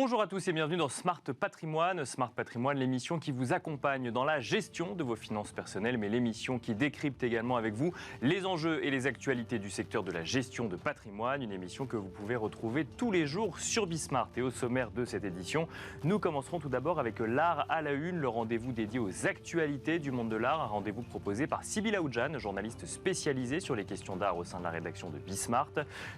Bonjour à tous et bienvenue dans Smart Patrimoine. Smart Patrimoine, l'émission qui vous accompagne dans la gestion de vos finances personnelles, mais l'émission qui décrypte également avec vous les enjeux et les actualités du secteur de la gestion de patrimoine. Une émission que vous pouvez retrouver tous les jours sur Bismart. Et au sommaire de cette édition, nous commencerons tout d'abord avec l'art à la une, le rendez-vous dédié aux actualités du monde de l'art. Un rendez-vous proposé par Sybille Aoudjan, journaliste spécialisée sur les questions d'art au sein de la rédaction de Bismart.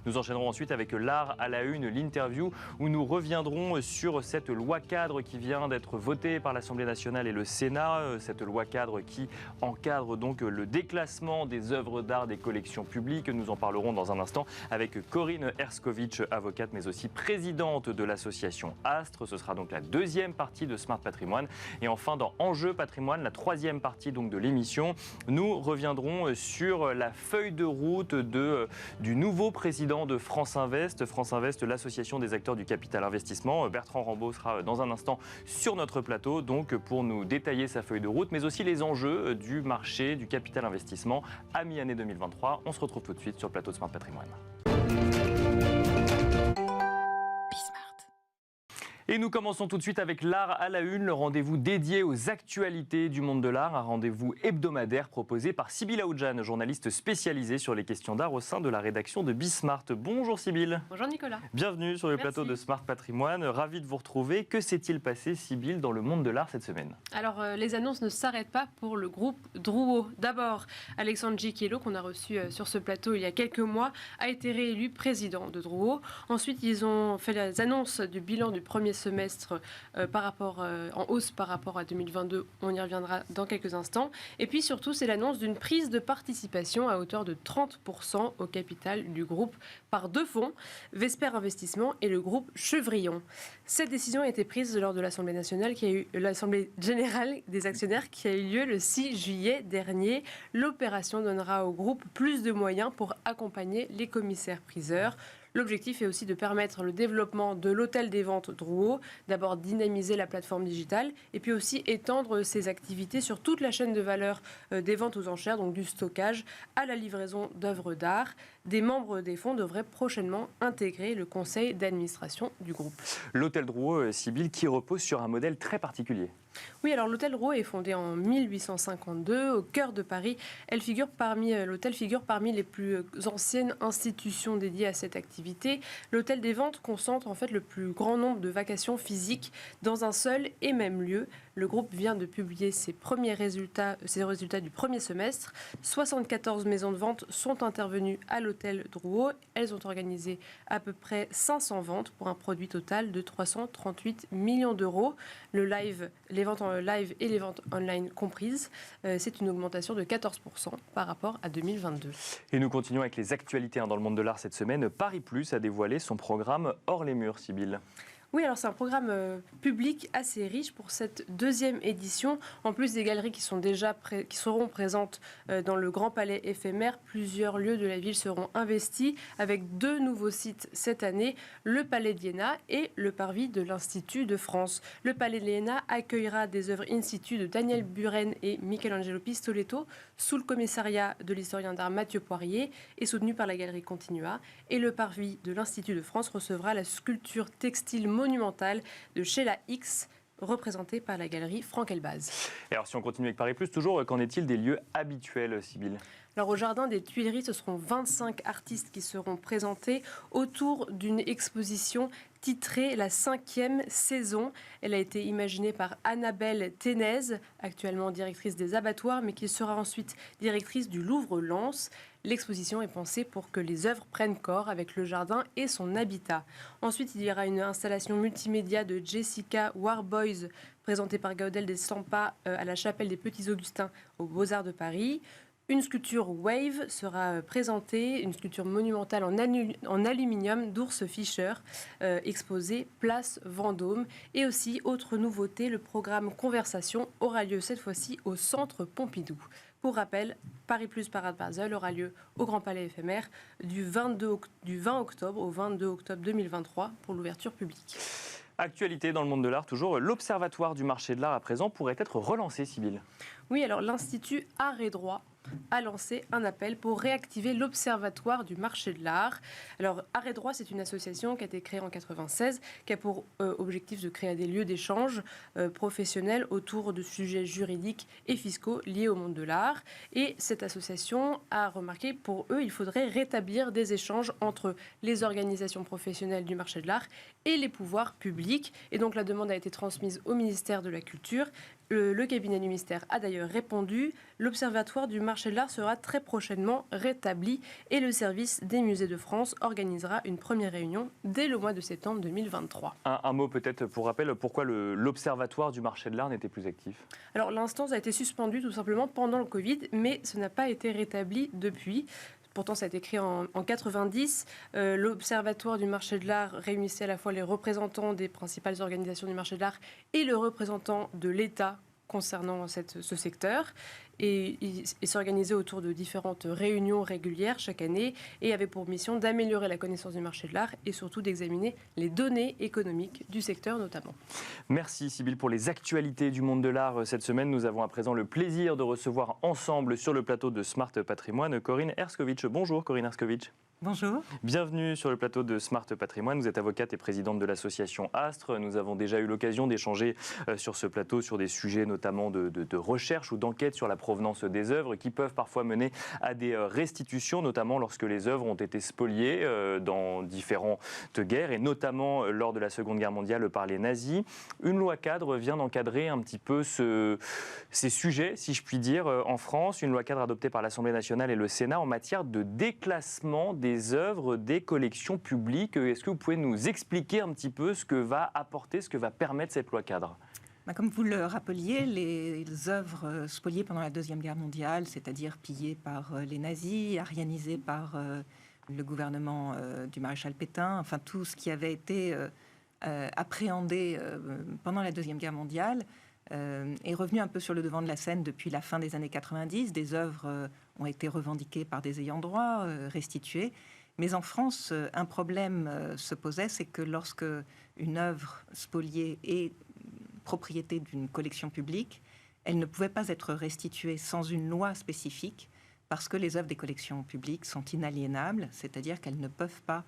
Nous enchaînerons ensuite avec l'art à la une, l'interview où nous reviendrons sur cette loi cadre qui vient d'être votée par l'Assemblée nationale et le Sénat, cette loi cadre qui encadre donc le déclassement des œuvres d'art des collections publiques. Nous en parlerons dans un instant avec Corinne Herskovitch, avocate mais aussi présidente de l'association Astre. Ce sera donc la deuxième partie de Smart Patrimoine. Et enfin dans Enjeu Patrimoine, la troisième partie donc de l'émission, nous reviendrons sur la feuille de route du nouveau président de France Invest. France Invest, l'association des acteurs du capital investissement. Bertrand Rambaud sera dans un instant sur notre plateau donc pour nous détailler sa feuille de route, mais aussi les enjeux du marché du capital investissement à mi-année 2023. On se retrouve tout de suite sur le plateau de Smart Patrimoine. Et nous commençons tout de suite avec l'art à la une, le rendez-vous dédié aux actualités du monde de l'art, un rendez-vous hebdomadaire proposé par Sybille Aoudjan, journaliste spécialisée sur les questions d'art au sein de la rédaction de Bismart. Bonjour Sybille. Bonjour Nicolas. Bienvenue sur le plateau de Smart Patrimoine, ravi de vous retrouver. Que s'est-il passé Sybille dans le monde de l'art cette semaine? Alors les annonces ne s'arrêtent pas pour le groupe Drouot. D'abord, Alexandre Giquiello, qu'on a reçu sur ce plateau il y a quelques mois, a été réélu président de Drouot. Ensuite, ils ont fait les annonces du bilan du premier semestre en hausse par rapport à 2022. On y reviendra dans quelques instants. Et puis surtout, c'est l'annonce d'une prise de participation à hauteur de 30% au capital du groupe par deux fonds, Vesper Investissement et le groupe Chevrillon. Cette décision a été prise lors de l'Assemblée nationale, l'Assemblée générale des actionnaires qui a eu lieu le 6 juillet dernier. L'opération donnera au groupe plus de moyens pour accompagner les commissaires-priseurs. L'objectif est aussi de permettre le développement de l'hôtel des ventes Drouot, d'abord dynamiser la plateforme digitale et puis aussi étendre ses activités sur toute la chaîne de valeur des ventes aux enchères, donc du stockage à la livraison d'œuvres d'art. Des membres des fonds devraient prochainement intégrer le conseil d'administration du groupe. L'hôtel Drouot, Sybille, qui repose sur un modèle très particulier. Oui, alors l'hôtel Drouot est fondé en 1852 au cœur de Paris. L'hôtel figure parmi les plus anciennes institutions dédiées à cette activité. L'hôtel des ventes concentre en fait le plus grand nombre de vacations physiques dans un seul et même lieu. Le groupe vient de publier ses résultats du premier semestre. 74 maisons de vente sont intervenues à l'hôtel Drouot. Elles ont organisé à peu près 500 ventes pour un produit total de 338 millions d'euros. Les ventes en live et les ventes online comprises, c'est une augmentation de 14% par rapport à 2022. Et nous continuons avec les actualités dans le monde de l'art cette semaine. Paris Plus a dévoilé son programme Hors les murs, Sybille. Oui, alors c'est un programme public assez riche pour cette deuxième édition. En plus des galeries qui seront présentes dans le Grand Palais éphémère, plusieurs lieux de la ville seront investis avec deux nouveaux sites cette année, le Palais de l'Iéna et le Parvis de l'Institut de France. Le Palais de l'Iéna accueillera des œuvres in situ de Daniel Buren et Michelangelo Pistoletto sous le commissariat de l'historien d'art Mathieu Poirier et soutenu par la galerie Continua. Et le Parvis de l'Institut de France recevra la sculpture textile monumentale de Sheila X, représentée par la galerie Franck Elbaz. Et alors si on continue avec Paris Plus, toujours, qu'en est-il des lieux habituels, Sybille ? Alors au Jardin des Tuileries, ce seront 25 artistes qui seront présentés autour d'une exposition titrée La 5e saison. Elle a été imaginée par Annabelle Ténez, actuellement directrice des abattoirs, mais qui sera ensuite directrice du Louvre-Lens. L'exposition est pensée pour que les œuvres prennent corps avec le jardin et son habitat. Ensuite, il y aura une installation multimédia de Jessica Warboys, présentée par Gaudel des Stampas à la Chapelle des Petits Augustins aux Beaux-Arts de Paris. Une sculpture Wave sera présentée, une sculpture monumentale en aluminium d'Ours Fischer, exposée place Vendôme. Et aussi, autre nouveauté, le programme Conversation aura lieu cette fois-ci au Centre Pompidou. Pour rappel, Paris Plus Parade Basel aura lieu au Grand Palais éphémère du 20 octobre au 22 octobre 2023 pour l'ouverture publique. Actualité dans le monde de l'art, toujours, l'Observatoire du marché de l'art à présent pourrait être relancé, Sybille. Oui, alors l'Institut Art et Droit a lancé un appel pour réactiver l'Observatoire du marché de l'art. Alors, Art et Droit, c'est une association qui a été créée en 1996, qui a pour objectif de créer des lieux d'échange professionnels autour de sujets juridiques et fiscaux liés au monde de l'art. Et cette association a remarqué, pour eux, il faudrait rétablir des échanges entre les organisations professionnelles du marché de l'art et les pouvoirs publics. Et donc, la demande a été transmise au ministère de la Culture. Le cabinet du ministère a d'ailleurs répondu. L'Observatoire du marché de l'art sera très prochainement rétabli et le service des musées de France organisera une première réunion dès le mois de septembre 2023. Un mot peut-être pour rappel, pourquoi l'Observatoire du marché de l'art n'était plus actif? Alors l'instance a été suspendue tout simplement pendant le Covid, mais ce n'a pas été rétabli depuis. Pourtant, ça a été créé en 90. L'Observatoire du marché de l'art réunissait à la fois les représentants des principales organisations du marché de l'art et le représentant de l'État concernant ce secteur. Et il s'organisait autour de différentes réunions régulières chaque année et avait pour mission d'améliorer la connaissance du marché de l'art et surtout d'examiner les données économiques du secteur notamment. Merci Sybille pour les actualités du monde de l'art cette semaine. Nous avons à présent le plaisir de recevoir ensemble sur le plateau de Smart Patrimoine Corinne Herskovitch. Bonjour Corinne Herskovitch. Bonjour. Bienvenue sur le plateau de Smart Patrimoine. Vous êtes avocate et présidente de l'association Astre. Nous avons déjà eu l'occasion d'échanger sur ce plateau sur des sujets notamment de recherche ou d'enquête sur la provenance des œuvres qui peuvent parfois mener à des restitutions, notamment lorsque les œuvres ont été spoliées dans différentes guerres et notamment lors de la Seconde Guerre mondiale par les nazis. Une loi cadre vient d'encadrer un petit peu ces sujets, si je puis dire, en France. Une loi cadre adoptée par l'Assemblée nationale et le Sénat en matière de déclassement des œuvres des collections publiques. Est-ce que vous pouvez nous expliquer un petit peu ce que va apporter, ce que va permettre cette loi cadre ? Comme vous le rappeliez, les œuvres spoliées pendant la Deuxième Guerre mondiale, c'est-à-dire pillées par les nazis, arianisées par le gouvernement du maréchal Pétain, enfin tout ce qui avait été appréhendé pendant la Deuxième Guerre mondiale, est revenu un peu sur le devant de la scène depuis la fin des années 90. Des œuvres ont été revendiquées par des ayants droit, restituées. Mais en France, un problème se posait, c'est que lorsque une œuvre spoliée est propriété d'une collection publique, elle ne pouvait pas être restituée sans une loi spécifique, parce que les œuvres des collections publiques sont inaliénables, c'est-à-dire qu'elles ne peuvent pas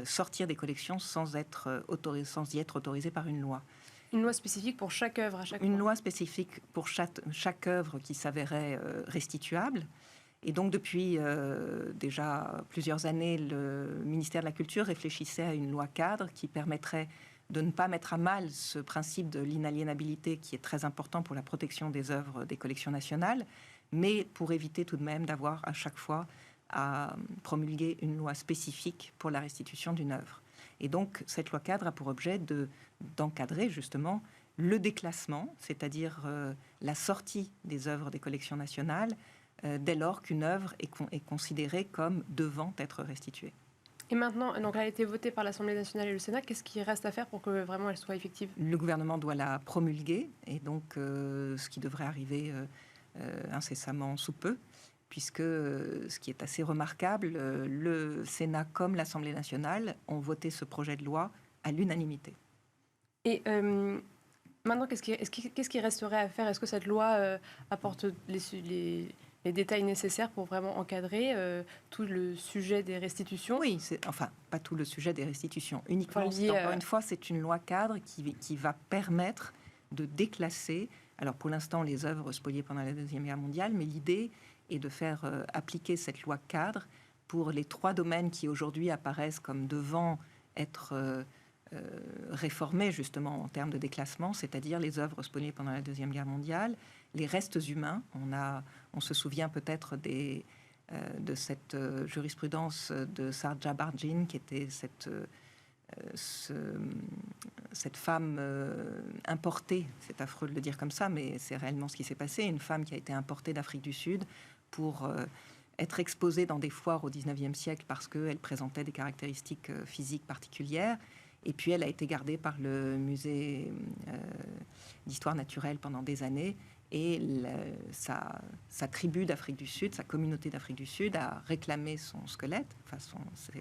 sortir des collections sans y être autorisées par une loi. Une loi spécifique pour chaque œuvre à chaque fois. Une loi spécifique pour chaque œuvre qui s'avérait restituable. Et donc, depuis déjà plusieurs années, le ministère de la Culture réfléchissait à une loi cadre qui permettrait de ne pas mettre à mal ce principe de l'inaliénabilité qui est très important pour la protection des œuvres des collections nationales, mais pour éviter tout de même d'avoir à chaque fois à promulguer une loi spécifique pour la restitution d'une œuvre. Et donc, cette loi cadre a pour objet d'encadrer justement le déclassement, c'est-à-dire la sortie des œuvres des collections nationales, dès lors qu'une œuvre est considérée comme devant être restituée. Et maintenant, donc elle a été votée par l'Assemblée nationale et le Sénat. Qu'est-ce qui reste à faire pour que vraiment elle soit effective ? Le gouvernement doit la promulguer, et donc ce qui devrait arriver incessamment sous peu, puisque ce qui est assez remarquable, le Sénat comme l'Assemblée nationale ont voté ce projet de loi à l'unanimité. Et maintenant, qu'est-ce qui resterait à faire ? Est-ce que cette loi apporte les détails nécessaires pour vraiment encadrer tout le sujet des restitutions ? Oui, enfin, pas tout le sujet des restitutions. Uniquement, encore une fois, c'est une loi cadre qui va permettre de déclasser, alors pour l'instant, les œuvres spoliées pendant la Deuxième Guerre mondiale, mais l'idée est de faire appliquer cette loi cadre pour les 3 domaines qui aujourd'hui apparaissent comme devant être réformés justement en termes de déclassement, c'est-à-dire les œuvres spoliées pendant la Deuxième Guerre mondiale, les restes humains. On se souvient peut-être de cette jurisprudence de Sarja Barjin, qui était cette femme importée, c'est affreux de le dire comme ça, mais c'est réellement ce qui s'est passé, une femme qui a été importée d'Afrique du Sud pour être exposée dans des foires au XIXe siècle parce qu'elle présentait des caractéristiques physiques particulières. Et puis elle a été gardée par le musée d'histoire naturelle pendant des années. Et sa tribu d'Afrique du Sud, sa communauté d'Afrique du Sud a réclamé son squelette, enfin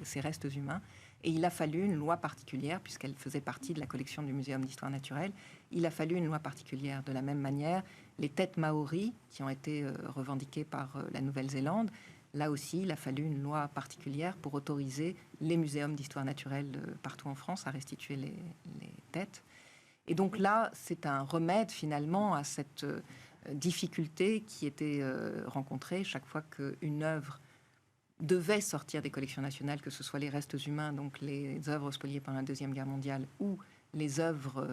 ses restes humains. Et il a fallu une loi particulière, puisqu'elle faisait partie de la collection du Muséum d'histoire naturelle. Il a fallu une loi particulière. De la même manière, les têtes maoris, qui ont été revendiquées par la Nouvelle-Zélande, là aussi, il a fallu une loi particulière pour autoriser les muséums d'histoire naturelle partout en France à restituer les têtes. Et donc là, c'est un remède finalement à cette difficulté qui était rencontrée chaque fois qu'une œuvre devait sortir des collections nationales, que ce soit les restes humains, donc les œuvres spoliées pendant la Deuxième Guerre mondiale, ou les œuvres,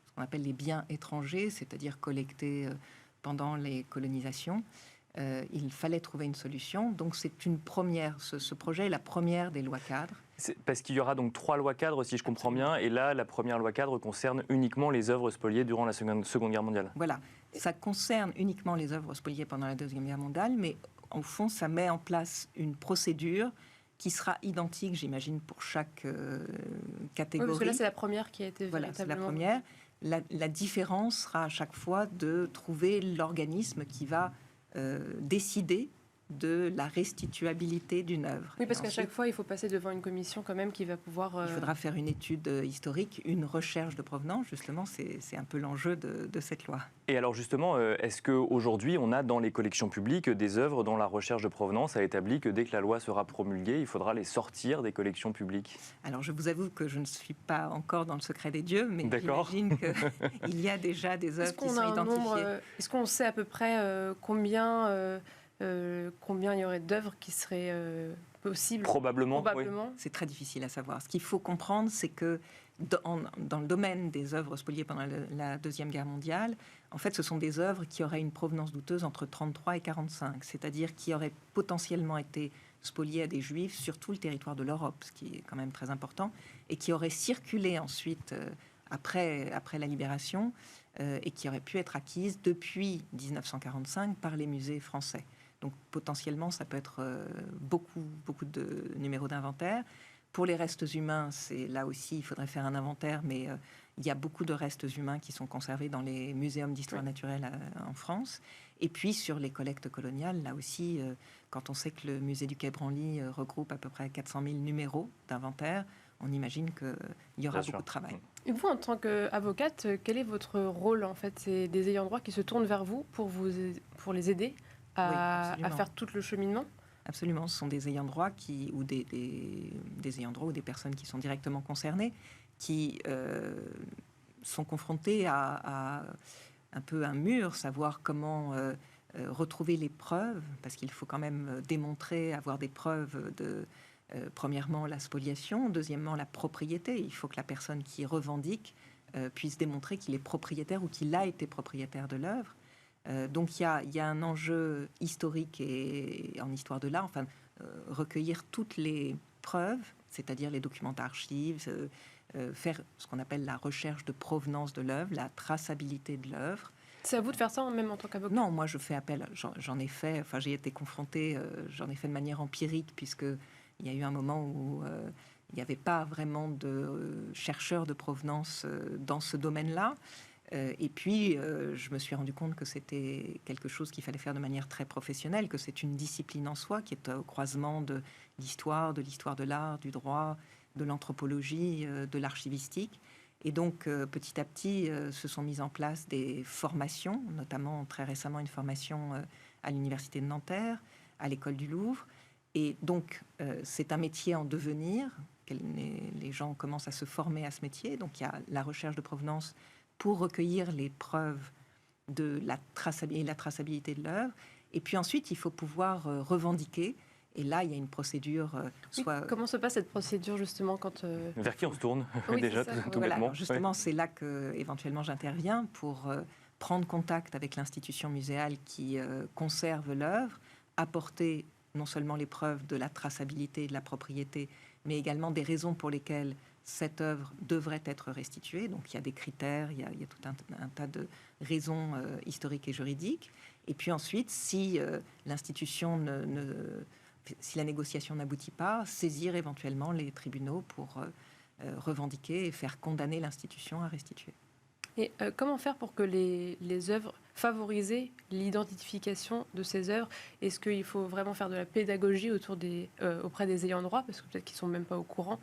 ce qu'on appelle les biens étrangers, c'est-à-dire collectés pendant les colonisations. Il fallait trouver une solution. Donc c'est une première, ce projet est la première des lois cadres. Parce qu'il y aura donc 3 lois cadres, si je comprends bien, et là, la première loi cadre concerne uniquement les œuvres spoliées durant la Seconde Guerre mondiale. Voilà, ça concerne uniquement les œuvres spoliées pendant la Deuxième Guerre mondiale, mais au fond, ça met en place une procédure qui sera identique, j'imagine, pour chaque catégorie. Oui, parce que là, c'est la première qui a été Voilà, c'est la véritablement... première. La différence sera à chaque fois de trouver l'organisme qui va décider de la restituabilité d'une œuvre. Oui, parce qu'à chaque fois, il faut passer devant une commission quand même qui va pouvoir... Il faudra faire une étude historique, une recherche de provenance. Justement, c'est un peu l'enjeu de cette loi. Et alors justement, est-ce qu'aujourd'hui, on a dans les collections publiques des œuvres dont la recherche de provenance a établi que dès que la loi sera promulguée, il faudra les sortir des collections publiques? Alors, je vous avoue que je ne suis pas encore dans le secret des dieux, mais j'imagine qu'il y a déjà des œuvres qui sont identifiées. Est-ce qu'on sait à peu près combien il y aurait d'œuvres qui seraient possibles? Probablement. Oui. C'est très difficile à savoir. Ce qu'il faut comprendre, c'est que dans le domaine des œuvres spoliées pendant la Deuxième Guerre mondiale, en fait, ce sont des œuvres qui auraient une provenance douteuse entre 1933 et 1945, c'est-à-dire qui auraient potentiellement été spoliées à des Juifs sur tout le territoire de l'Europe, ce qui est quand même très important, et qui auraient circulé ensuite après la libération et qui auraient pu être acquises depuis 1945 par les musées français. Donc potentiellement, ça peut être beaucoup de numéros d'inventaire. Pour les restes humains, c'est là aussi, il faudrait faire un inventaire, mais il y a beaucoup de restes humains qui sont conservés dans les muséums d'histoire naturelle en France. Et puis sur les collectes coloniales, là aussi, quand on sait que le musée du Quai Branly regroupe à peu près 400 000 numéros d'inventaire, on imagine qu'il y aura beaucoup de travail. Et vous, en tant qu'avocate, quel est votre rôle en fait? C'est des ayants droit qui se tournent vers vous pour les aider à faire tout le cheminement? Absolument, ce sont des ayants droit ou des ayants droit ou des personnes qui sont directement concernées, qui sont confrontés à un peu un mur, savoir comment retrouver les preuves, parce qu'il faut quand même démontrer, avoir des preuves de, premièrement, la spoliation, deuxièmement, la propriété. Il faut que la personne qui revendique puisse démontrer qu'il est propriétaire ou qu'il a été propriétaire de l'œuvre. Donc il y a un enjeu historique et en histoire de l'art, recueillir toutes les preuves, c'est-à-dire les documents d'archives, faire ce qu'on appelle la recherche de provenance de l'œuvre, la traçabilité de l'œuvre. C'est à vous de faire ça, même en tant qu'avocat? Non, moi je fais appel, j'en ai fait, j'ai été confrontée, j'en ai fait de manière empirique, puisqu'il y a eu un moment où il n'y avait pas vraiment de chercheurs de provenance dans ce domaine-là. Et puis, je me suis rendu compte que c'était quelque chose qu'il fallait faire de manière très professionnelle, que c'est une discipline en soi qui est au croisement de l'histoire de l'art, du droit, de l'anthropologie, de l'archivistique. Et donc, petit à petit, se sont mises en place des formations, notamment très récemment une formation à l'Université de Nanterre, à l'École du Louvre. Et donc, c'est un métier en devenir. Les gens commencent à se former à ce métier. Donc, il y a la recherche de provenance pour recueillir les preuves de la traçabilité de l'œuvre. Et puis ensuite, il faut pouvoir revendiquer. Et là, il y a une procédure. Comment se passe cette procédure, justement, quand... Vers qui on se tourne, déjà, tout voilà, bêtement. Justement, c'est là que éventuellement j'interviens pour prendre contact avec l'institution muséale qui conserve l'œuvre, apporter non seulement les preuves de la traçabilité et de la propriété, mais également des raisons pour lesquelles cette œuvre devrait être restituée. Donc il y a des critères, il y a tout un tas de raisons historiques et juridiques. Et puis ensuite, si l'institution si la négociation n'aboutit pas, saisir éventuellement les tribunaux pour revendiquer et faire condamner l'institution à restituer. Et comment faire pour que les œuvres, favoriser l'identification de ces œuvres? Est-ce qu'il faut vraiment faire de la pédagogie auprès des ayants droit, parce que peut-être qu'ils ne sont même pas au courant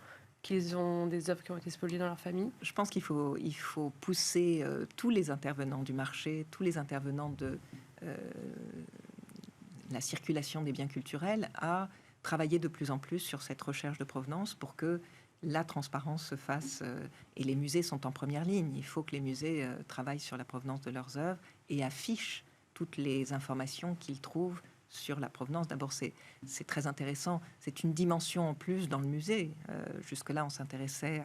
qu'ils ont des œuvres qui ont été spoliées dans leur famille? Je pense qu'il faut pousser tous les intervenants du marché, tous les intervenants de la circulation des biens culturels à travailler de plus en plus sur cette recherche de provenance pour que la transparence se fasse. Et les musées sont en première ligne. Il faut que les musées travaillent sur la provenance de leurs œuvres et affichent toutes les informations qu'ils trouvent sur la provenance. D'abord, c'est très intéressant. C'est une dimension en plus dans le musée. Jusque-là, on s'intéressait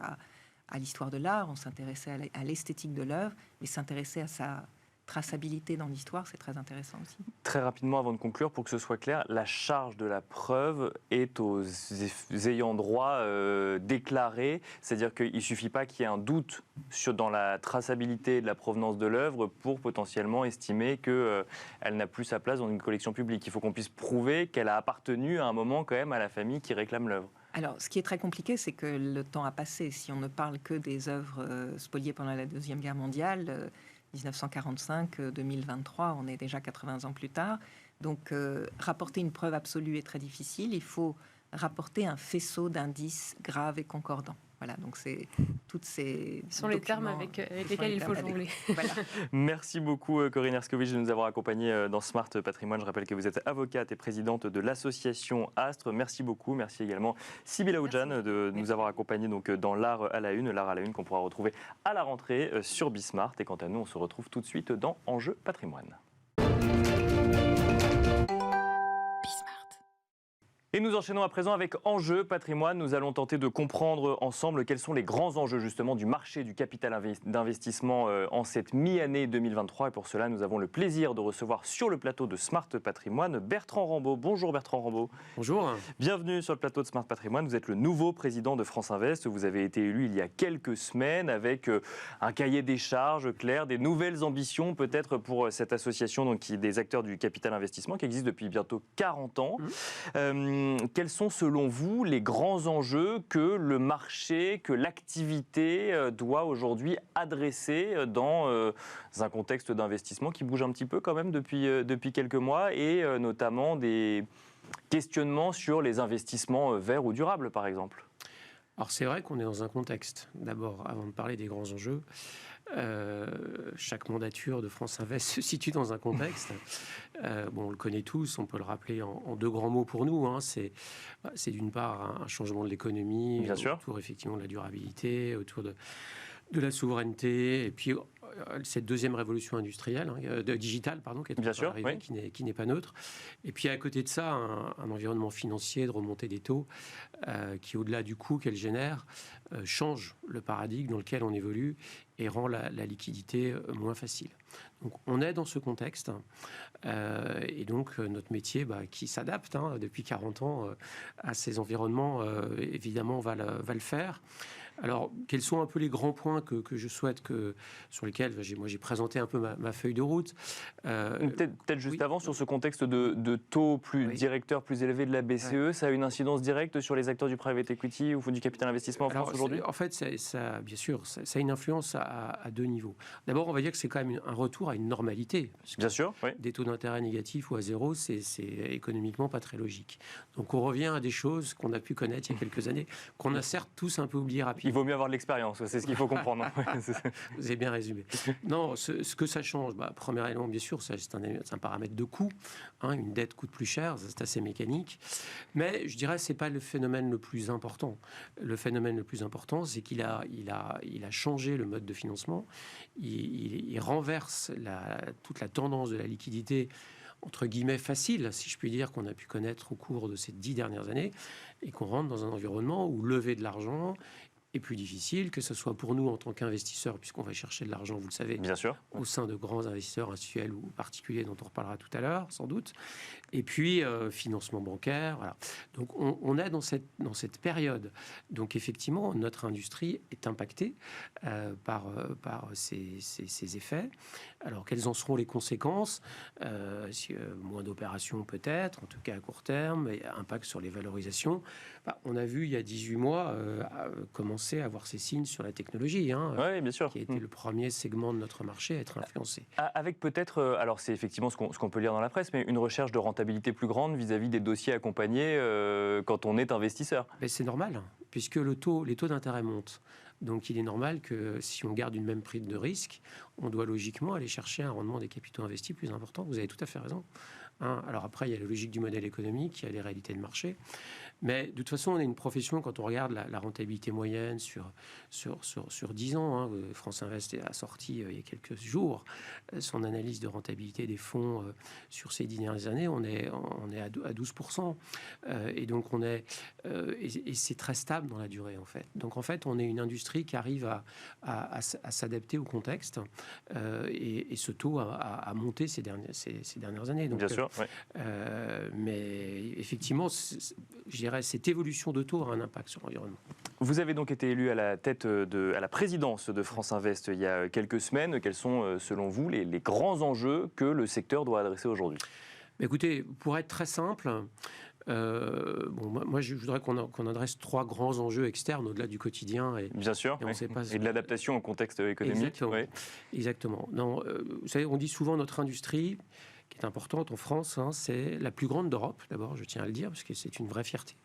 à l'histoire de l'art, on s'intéressait à l'esthétique de l'œuvre, mais s'intéresser à sa traçabilité dans l'histoire, c'est très intéressant aussi. Très rapidement, avant de conclure, pour que ce soit clair, la charge de la preuve est aux ayants droit déclarés, c'est-à-dire qu'il ne suffit pas qu'il y ait un doute dans la traçabilité de la provenance de l'œuvre pour potentiellement estimer qu'elle n'a plus sa place dans une collection publique. Il faut qu'on puisse prouver qu'elle a appartenu à un moment quand même à la famille qui réclame l'œuvre. Alors, ce qui est très compliqué, c'est que le temps a passé. Si on ne parle que des œuvres spoliées pendant la Deuxième Guerre mondiale, 1945-2023, on est déjà 80 ans plus tard. Donc, rapporter une preuve absolue est très difficile. Il faut rapporter un faisceau d'indices graves et concordants. Voilà, donc c'est toutes ces... Ce sont les termes avec lesquels il faut jongler. Voilà. Merci beaucoup Corinne Herskovic de nous avoir accompagnés dans Smart Patrimoine. Je rappelle que vous êtes avocate et présidente de l'association Astre. Merci beaucoup. Merci également Sybille Aoudjan de nous avoir accompagnés donc, dans l'art à la une qu'on pourra retrouver à la rentrée sur Bismart. Et quant à nous, on se retrouve tout de suite dans Enjeu Patrimoine. Et nous enchaînons à présent avec Enjeu Patrimoine. Nous allons tenter de comprendre ensemble quels sont les grands enjeux justement du marché du capital d'investissement en cette mi-année 2023. Et pour cela, nous avons le plaisir de recevoir sur le plateau de Smart Patrimoine Bertrand Rambaud. Bonjour Bertrand Rambaud. Bonjour. Bienvenue sur le plateau de Smart Patrimoine. Vous êtes le nouveau président de France Invest. Vous avez été élu il y a quelques semaines avec un cahier des charges clair, des nouvelles ambitions peut-être pour cette association donc, des acteurs du capital investissement qui existe depuis bientôt 40 ans. Quels sont selon vous les grands enjeux que le marché, que l'activité doit aujourd'hui adresser dans un contexte d'investissement qui bouge un petit peu quand même depuis quelques mois et notamment des questionnements sur les investissements verts ou durables par exemple? Alors c'est vrai qu'on est dans un contexte, d'abord avant de parler des grands enjeux, chaque mandature de France Invest se situe dans un contexte. On le connaît tous, on peut le rappeler en deux grands mots pour nous. C'est d'une part un changement de l'économie, autour effectivement de la durabilité, autour de la souveraineté, et puis cette deuxième révolution industrielle, digitale, qui est arrivée, qui n'est pas neutre. Et puis à côté de ça, un environnement financier de remontée des taux qui, au-delà du coût qu'elle génère, change le paradigme dans lequel on évolue et rend la liquidité moins facile. Donc on est dans ce contexte et donc notre métier qui s'adapte depuis 40 ans à ces environnements, évidemment, va le faire. Alors, quels sont un peu les grands points que je souhaite sur lesquels j'ai présenté un peu ma feuille de route. Peut-être juste avant, sur ce contexte de taux directeurs plus élevés de la BCE, ça a une incidence directe sur les acteurs du private equity ou du capital investissement en France aujourd'hui? En fait, bien sûr, ça a une influence à deux niveaux. D'abord, on va dire que c'est quand même un retour à une normalité. Bien sûr, oui. Des taux d'intérêt négatifs ou à zéro, c'est économiquement pas très logique. Donc on revient à des choses qu'on a pu connaître il y a quelques années, qu'on a certes tous un peu oublié rapidement. Il vaut mieux avoir de l'expérience, c'est ce qu'il faut comprendre. Vous avez bien résumé. Non, ce que ça change, premier élément, bien sûr, c'est un paramètre de coût. Une dette coûte plus cher, c'est assez mécanique. Mais je dirais que ce n'est pas le phénomène le plus important. Le phénomène le plus important, c'est qu'il a changé le mode de financement. Il renverse toute la tendance de la liquidité entre guillemets facile, si je puis dire, qu'on a pu connaître au cours de ces 10 dernières années, et qu'on rentre dans un environnement où lever de l'argent est plus difficile, que ce soit pour nous en tant qu'investisseurs, puisqu'on va chercher de l'argent, vous le savez, bien sûr, au sein de grands investisseurs institutionnels ou particuliers dont on reparlera tout à l'heure, sans doute. Et puis, financement bancaire, voilà. Donc, on est dans cette période. Donc, effectivement, notre industrie est impactée par ces effets. Alors, quelles en seront les conséquences? Moins d'opérations peut-être, en tout cas à court terme, et impact sur les valorisations. On a vu, il y a 18 mois, commencer à avoir ces signes sur la technologie, oui, bien sûr, qui a été le premier segment de notre marché à être influencé. Avec peut-être, alors c'est effectivement ce qu'on peut lire dans la presse, mais une recherche de rentabilité rentabilité plus grande vis-à-vis des dossiers accompagnés quand on est investisseur. Mais c'est normal, puisque les taux d'intérêt montent. Donc il est normal que si on garde une même prise de risque, on doit logiquement aller chercher un rendement des capitaux investis plus important. Vous avez tout à fait raison. Alors après, il y a la logique du modèle économique, il y a les réalités de marché. Mais de toute façon, on est une profession, quand on regarde la rentabilité moyenne sur 10 ans, France Invest a sorti il y a quelques jours son analyse de rentabilité des fonds sur ces 10 dernières années, on est à 12%. Et donc et c'est très stable dans la durée en fait. Donc en fait, on est une industrie qui arrive à s'adapter au contexte et ce taux a monté ces dernières années. Donc, bien sûr. Ouais. Mais effectivement, je dirais, cette évolution de taux a un impact sur l'environnement. Vous avez donc été élu à la présidence de France Invest il y a quelques semaines. Quels sont, selon vous, les grands enjeux que le secteur doit adresser aujourd'hui ? Écoutez, pour être très simple, moi je voudrais qu'on adresse 3 grands enjeux externes au-delà du quotidien. Bien sûr, et de l'adaptation au contexte économique. Exactement. Ouais. Exactement. Non, vous savez, on dit souvent notre industrie, qui est importante en France, c'est la plus grande d'Europe, d'abord, je tiens à le dire, parce que c'est une vraie fierté.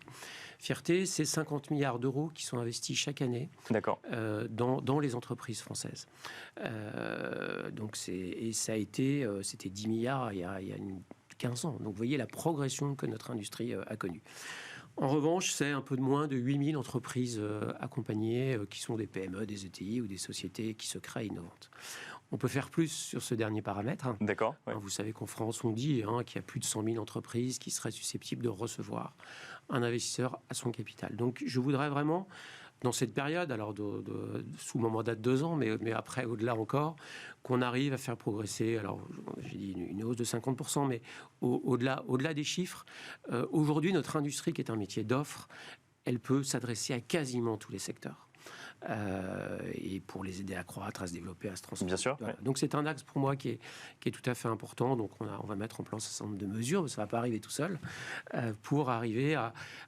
Fierté, c'est 50 milliards d'euros qui sont investis chaque année dans les entreprises françaises. C'était 10 milliards il y a 15 ans. Donc vous voyez la progression que notre industrie a connue. En revanche, c'est un peu de moins de 8000 entreprises accompagnées, qui sont des PME, des ETI ou des sociétés qui se créent innovantes. On peut faire plus sur ce dernier paramètre. D'accord. Ouais. Vous savez qu'en France, on dit qu'il y a plus de 100 000 entreprises qui seraient susceptibles de recevoir un investisseur à son capital. Donc, je voudrais vraiment, dans cette période, alors sous mon mandat de 2 ans, mais après, au-delà encore, qu'on arrive à faire progresser, alors j'ai dit une hausse de 50%, mais au-delà des chiffres, aujourd'hui, notre industrie, qui est un métier d'offre, elle peut s'adresser à quasiment tous les secteurs. Et pour les aider à croître, à se développer, à se transformer. Bien sûr. Voilà. Donc c'est un axe pour moi qui est tout à fait important. Donc on va mettre en place un certain nombre de mesures, mais ça ne va pas arriver tout seul, pour arriver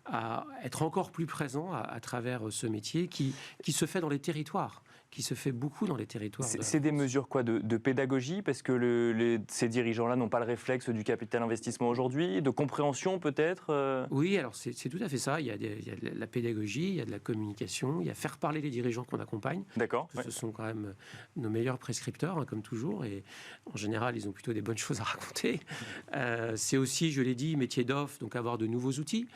à être encore plus présent à travers ce métier qui se fait dans les territoires. Qui se fait beaucoup dans les territoires. C'est des mesures quoi, de pédagogie, parce que ces dirigeants-là n'ont pas le réflexe du capital investissement aujourd'hui, de compréhension peut-être Oui, alors c'est tout à fait ça. Il y a de la pédagogie, il y a de la communication, il y a faire parler les dirigeants qu'on accompagne. D'accord. Ce sont quand même nos meilleurs prescripteurs, comme toujours, et en général, ils ont plutôt des bonnes choses à raconter. C'est aussi, je l'ai dit, métier d'offre, donc avoir de nouveaux outils.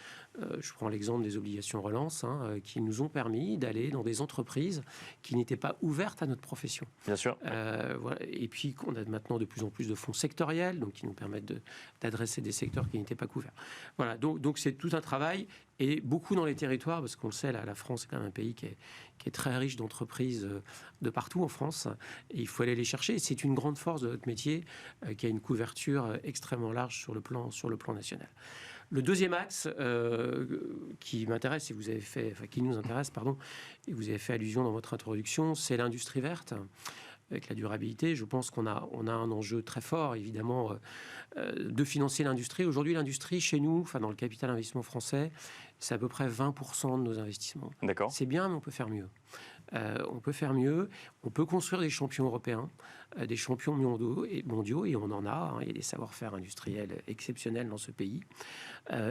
Je prends l'exemple des obligations relance, qui nous ont permis d'aller dans des entreprises qui n'étaient pas ouvertes à notre profession. Bien sûr. Voilà. Et puis qu'on a maintenant de plus en plus de fonds sectoriels, donc qui nous permettent d'adresser des secteurs qui n'étaient pas couverts. Voilà, donc c'est tout un travail, et beaucoup dans les territoires, parce qu'on le sait, la France est quand même un pays qui est très riche d'entreprises de partout en France, et il faut aller les chercher. C'est une grande force de notre métier, qui a une couverture extrêmement large sur le plan national. Le deuxième axe qui m'intéresse, qui nous intéresse, et vous avez fait allusion dans votre introduction, c'est l'industrie verte. Avec la durabilité, je pense qu'on a un enjeu très fort, évidemment, de financer l'industrie. Aujourd'hui, l'industrie, chez nous, dans le capital investissement français, c'est à peu près 20% de nos investissements. D'accord. C'est bien, mais on peut faire mieux. On peut construire des champions européens, des champions mondiaux, et on en a. Il y a des savoir-faire industriels exceptionnels dans ce pays.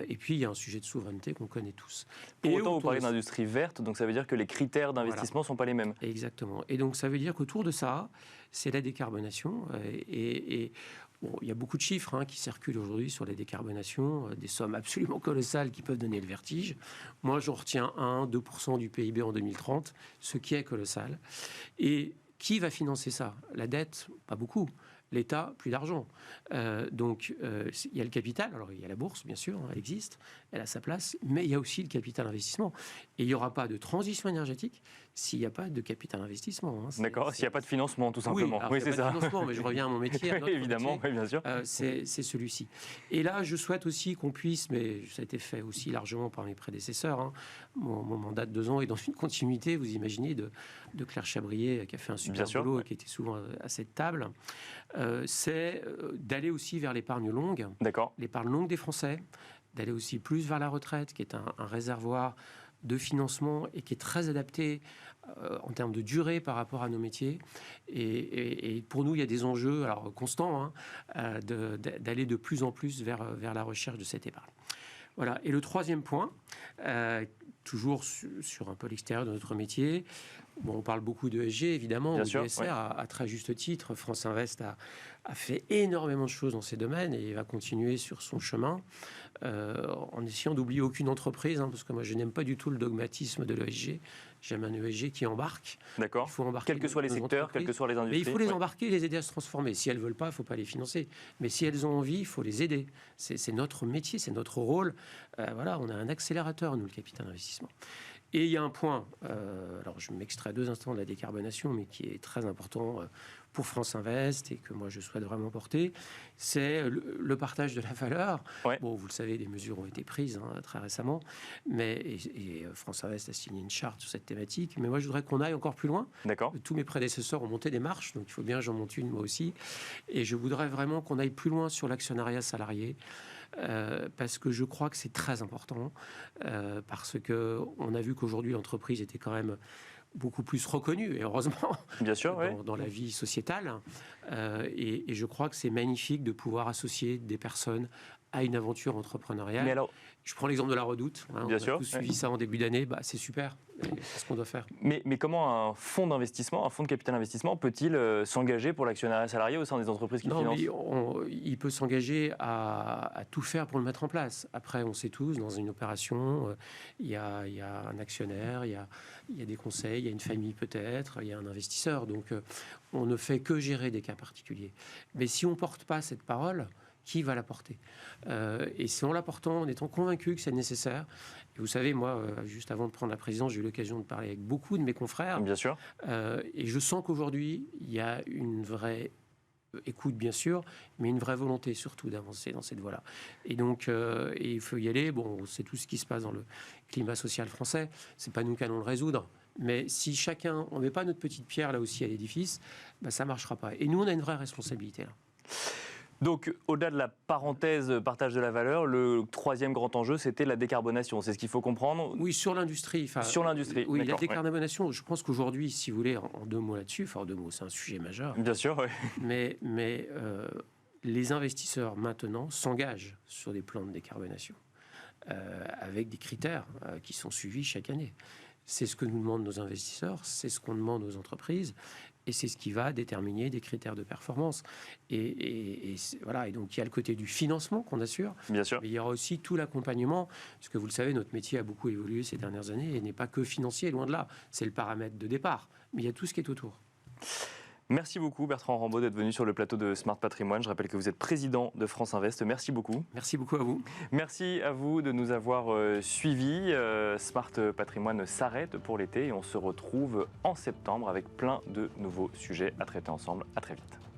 Et puis, il y a un sujet de souveraineté qu'on connaît tous. Pour autant, vous parlez d'industrie verte, donc ça veut dire que les critères d'investissement ne sont pas les mêmes. Exactement. Et donc, ça veut dire qu'autour de ça, c'est la décarbonation. Bon, il y a beaucoup de chiffres qui circulent aujourd'hui sur la décarbonation, des sommes absolument colossales qui peuvent donner le vertige. Moi, j'en retiens 1-2% du PIB en 2030, ce qui est colossal. Et qui va financer ça ? La dette, pas beaucoup. L'État, plus d'argent. Donc, il y a le capital. Alors, il y a la bourse, bien sûr, elle existe, elle a sa place, mais il y a aussi le capital investissement. Et il n'y aura pas de transition énergétique s'il n'y a pas de capital investissement. D'accord, s'il n'y a pas de financement, tout simplement. Oui, c'est ça. Pas de financement, mais je reviens à mon métier. Oui, évidemment, oui, bien sûr. C'est celui-ci. Et là, je souhaite aussi qu'on puisse, mais ça a été fait aussi largement par mes prédécesseurs, mon mandat de 2 ans est dans une continuité, vous imaginez, de Claire Chabrier, qui a fait un super boulot et qui était souvent à cette table. C'est d'aller aussi vers l'épargne longue. D'accord. L'épargne longue des Français, d'aller aussi plus vers la retraite, qui est un réservoir de financement et qui est très adapté en termes de durée par rapport à nos métiers. Et pour nous, il y a des enjeux alors, constants d'aller de plus en plus vers la recherche de cette épargne. Voilà. Et le troisième point, toujours sur un peu l'extérieur de notre métier, bon, on parle beaucoup de ESG, évidemment, Bien ou sûr, d'ESR, à très juste titre. France Invest a fait énormément de choses dans ces domaines et va continuer sur son chemin en essayant d'oublier aucune entreprise, parce que moi, je n'aime pas du tout le dogmatisme de l'ESG. J'aime un ESG qui embarque. D'accord. Il faut embarquer Quels que soient les secteurs, quelles que soient les industries. Mais il faut les embarquer et les aider à se transformer. Si elles ne veulent pas, il ne faut pas les financer. Mais si elles ont envie, il faut les aider. C'est notre métier, c'est notre rôle. Voilà, on a un accélérateur, nous, le capital investissement. Et il y a un point, alors je m'extrais 2 instants de la décarbonation, mais qui est très important pour France Invest et que moi je souhaite vraiment porter, c'est le partage de la valeur. Ouais. Bon, vous le savez, des mesures ont été prises très récemment, mais et France Invest a signé une charte sur cette thématique. Mais moi je voudrais qu'on aille encore plus loin. D'accord. Tous mes prédécesseurs ont monté des marches, donc il faut bien que j'en monte une moi aussi. Et je voudrais vraiment qu'on aille plus loin sur l'actionnariat salarié. Parce que je crois que c'est très important, parce qu'on a vu qu'aujourd'hui l'entreprise était quand même beaucoup plus reconnue, et heureusement, bien sûr, dans la vie sociétale. Et je crois que c'est magnifique de pouvoir associer des personnes à une aventure entrepreneuriale. Mais alors, je prends l'exemple de la Redoute. bien on sûr, a tous suivi ça en début d'année. C'est super. C'est ce qu'on doit faire. Mais comment un fonds d'investissement, un fonds de capital investissement peut-il s'engager pour l'actionnariat salarié au sein des entreprises qu'il finance? Il peut s'engager à tout faire pour le mettre en place. Après, on sait tous, dans une opération, il y a un actionnaire, il y a des conseils, il y a une famille peut-être, il y a un investisseur. Donc, on ne fait que gérer des cas particuliers. Mais si on ne porte pas cette parole, qui va la porter? Et c'est en la portant, en étant convaincu que c'est nécessaire. Et vous savez, moi, juste avant de prendre la présidence, j'ai eu l'occasion de parler avec beaucoup de mes confrères. Bien sûr. Et je sens qu'aujourd'hui, il y a une vraie écoute, bien sûr, mais une vraie volonté surtout d'avancer dans cette voie-là. Et donc, il faut y aller. Bon, c'est tout ce qui se passe dans le climat social français. C'est pas nous qui allons le résoudre. Mais si chacun, on ne met pas notre petite pierre là aussi à l'édifice, ça ne marchera pas. Et nous, on a une vraie responsabilité là. Donc, au-delà de la parenthèse partage de la valeur, le troisième grand enjeu, c'était la décarbonation. C'est ce qu'il faut comprendre? Oui, sur l'industrie. Sur l'industrie. Oui, la décarbonation, je pense qu'aujourd'hui, si vous voulez, en 2 mots là-dessus, en 2 mots, c'est un sujet majeur. Bien sûr, oui. Mais les investisseurs, maintenant, s'engagent sur des plans de décarbonation avec des critères qui sont suivis chaque année. C'est ce que nous demandent nos investisseurs, c'est ce qu'on demande aux entreprises. Et c'est ce qui va déterminer des critères de performance. Et voilà. Et donc, il y a le côté du financement qu'on assure. Bien sûr. Mais il y aura aussi tout l'accompagnement. Parce que vous le savez, notre métier a beaucoup évolué ces dernières années et n'est pas que financier, loin de là. C'est le paramètre de départ. Mais il y a tout ce qui est autour. Merci beaucoup Bertrand Rambaud d'être venu sur le plateau de Smart Patrimoine. Je rappelle que vous êtes président de France Invest. Merci beaucoup. Merci beaucoup à vous. Merci à vous de nous avoir suivis. Smart Patrimoine s'arrête pour l'été et on se retrouve en septembre avec plein de nouveaux sujets à traiter ensemble. À très vite.